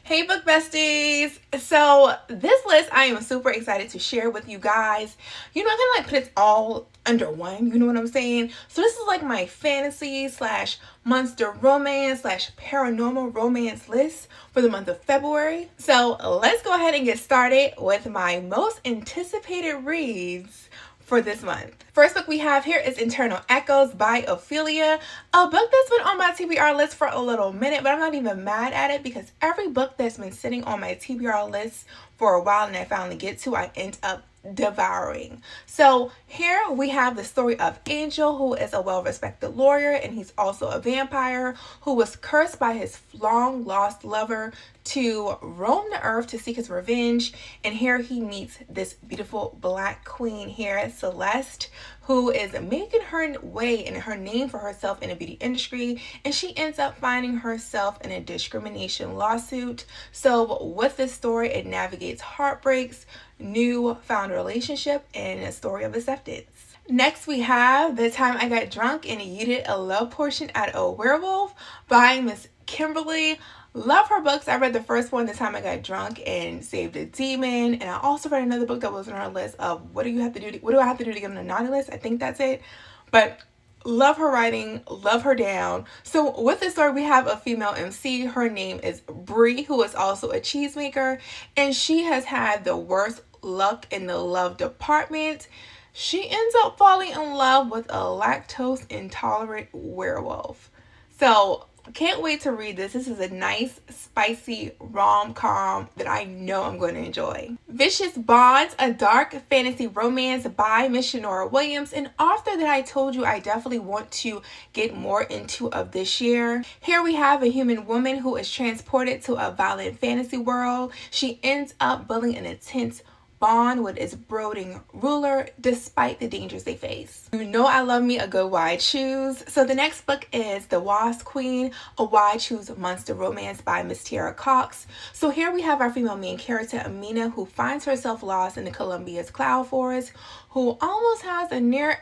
Hey book besties! So this list I am super excited to share with you guys. I kind of like put it all under one, you know what I'm saying? So this is like my fantasy slash monster romance slash paranormal romance list for the month of February. So let's go ahead and get started with my most anticipated reads for this month. First book we have here is Internal Echoes by Ophelia, a book that's been on my TBR list for a little minute, but I'm not even mad at it because every book that's been sitting on my TBR list for a while and I finally get to, I end up devouring. So here we have the story of Angel, who is a well-respected lawyer, and he's also a vampire who was cursed by his long lost lover to roam the earth to seek his revenge. And here he meets this beautiful black queen here, Celeste, who is making her way and her name for herself in the beauty industry, and she ends up finding herself in a discrimination lawsuit. So with this story, it navigates heartbreaks, new found relationship, and a story of acceptance. Next we have The Time I Got Drunk and Yeeted a Love Portion at a Werewolf by Miss Kimberly. Love her books. I read the first one, The Time I Got Drunk and Saved a Demon, and I also read another book that was on her list of what do I have to do to get on the naughty list. I think that's it. But love her writing, love her down. So with this story, we have a female MC. Her name is Bree, who is also a cheesemaker, and she has had the worst luck in the love department. She ends up falling in love with a lactose intolerant werewolf. So can't wait to read this. This is a nice, spicy rom-com that I know I'm going to enjoy. Vicious Bonds, a dark fantasy romance by Miss Shanora Williams, an author that I told you I definitely want to get more into of this year. Here we have a human woman who is transported to a violent fantasy world. She ends up building an intense bond with its brooding ruler despite the dangers they face. You know I love me a good wide shoes. So the next book is The Wasp Queen, a wide shoes monster romance by Miss Tiara Cox. So here we have our female main character Amina, who finds herself lost in the Colombia's cloud forest, who almost has a near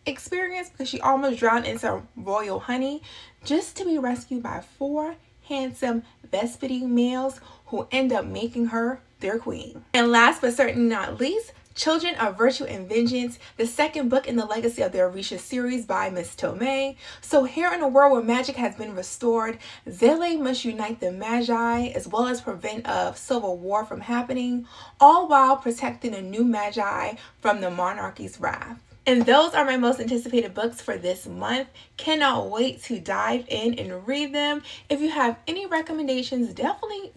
experience because she almost drowned in some royal honey, just to be rescued by 4 handsome Vespidi males who end up making her their queen. And last but certainly not least, Children of Virtue and Vengeance, the second book in the legacy of the Orisha series by Miss Tomei. So here in a world where magic has been restored, Zele must unite the Magi as well as prevent a civil war from happening, all while protecting a new Magi from the monarchy's wrath. And those are my most anticipated books for this month. Cannot wait to dive in and read them. If you have any recommendations, definitely,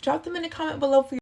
drop them in the comment below for